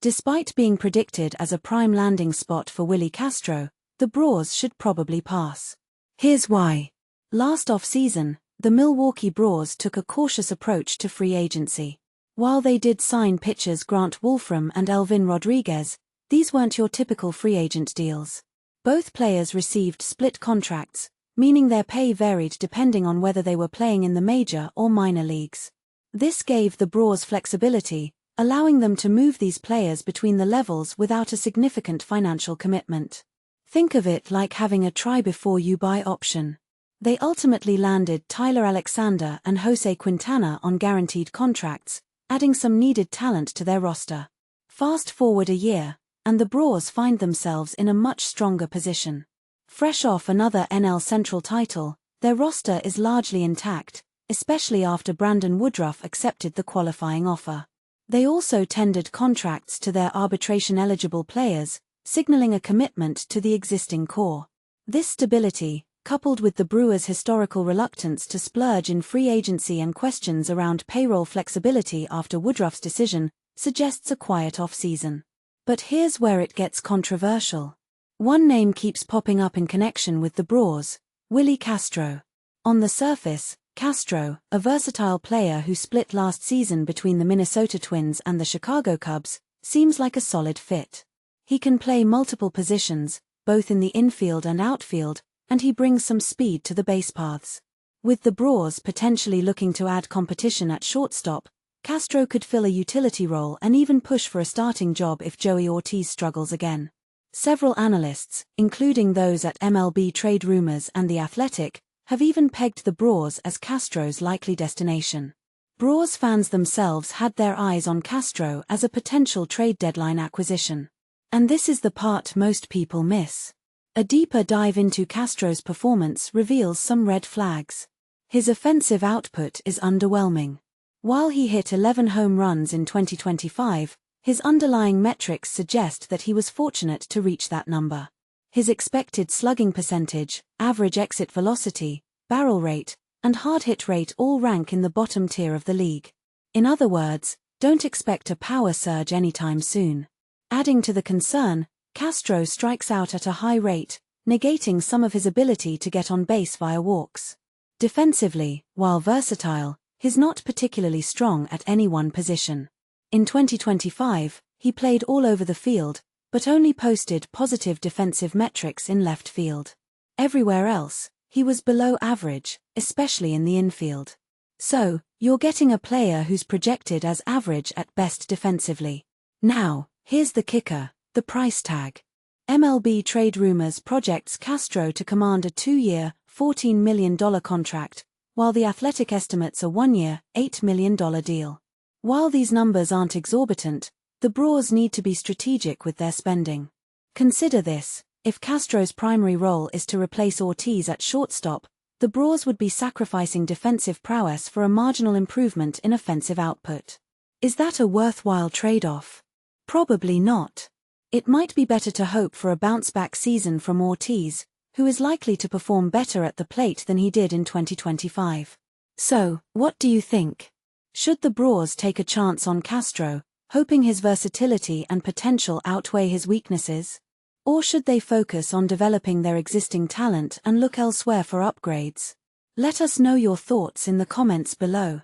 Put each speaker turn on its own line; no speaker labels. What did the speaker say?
Despite being predicted as a prime landing spot for Willi Castro, the Brewers should probably pass. Here's why. Last offseason, the Milwaukee Brewers took a cautious approach to free agency. While they did sign pitchers Grant Wolfram and Elvin Rodriguez, these weren't your typical free agent deals. Both players received split contracts, meaning their pay varied depending on whether they were playing in the major or minor leagues. This gave the Brewers flexibility, allowing them to move these players between the levels without a significant financial commitment. Think of it like having a try-before-you-buy option. They ultimately landed Tyler Alexander and Jose Quintana on guaranteed contracts, adding some needed talent to their roster. Fast forward a year, and the Brewers find themselves in a much stronger position. Fresh off another NL Central title, their roster is largely intact, especially after Brandon Woodruff accepted the qualifying offer. They also tendered contracts to their arbitration-eligible players, signaling a commitment to the existing core. This stability, coupled with the Brewers' historical reluctance to splurge in free agency and questions around payroll flexibility after Woodruff's decision, suggests a quiet offseason. But here's where it gets controversial. One name keeps popping up in connection with the Brewers: Willi Castro. On the surface, Castro, a versatile player who split last season between the Minnesota Twins and the Chicago Cubs, seems like a solid fit. He can play multiple positions, both in the infield and outfield, and he brings some speed to the base paths. With the Brewers potentially looking to add competition at shortstop, Castro could fill a utility role and even push for a starting job if Joey Ortiz struggles again. Several analysts, including those at MLB Trade Rumors and The Athletic, have even pegged the Brewers as Castro's likely destination. Brewers fans themselves had their eyes on Castro as a potential trade deadline acquisition. And this is the part most people miss. A deeper dive into Castro's performance reveals some red flags. His offensive output is underwhelming. While he hit 11 home runs in 2025, his underlying metrics suggest that he was fortunate to reach that number. His expected slugging percentage, average exit velocity, barrel rate, and hard hit rate all rank in the bottom tier of the league. In other words, don't expect a power surge anytime soon. Adding to the concern, Castro strikes out at a high rate, negating some of his ability to get on base via walks. Defensively, while versatile, he's not particularly strong at any one position. In 2025, he played all over the field, but only posted positive defensive metrics in left field. Everywhere else, he was below average, especially in the infield. So, you're getting a player who's projected as average at best defensively. Now, here's the kicker: the price tag. MLB Trade Rumors projects Castro to command a 2-year, $14 million contract, while The Athletic estimates a 1-year, $8 million deal. While these numbers aren't exorbitant, the Brewers need to be strategic with their spending. Consider this: if Castro's primary role is to replace Ortiz at shortstop, the Brewers would be sacrificing defensive prowess for a marginal improvement in offensive output. Is that a worthwhile trade-off? Probably not. It might be better to hope for a bounce-back season from Ortiz, who is likely to perform better at the plate than he did in 2025. So, what do you think? Should the Brewers take a chance on Castro, hoping his versatility and potential outweigh his weaknesses? Or should they focus on developing their existing talent and look elsewhere for upgrades? Let us know your thoughts in the comments below.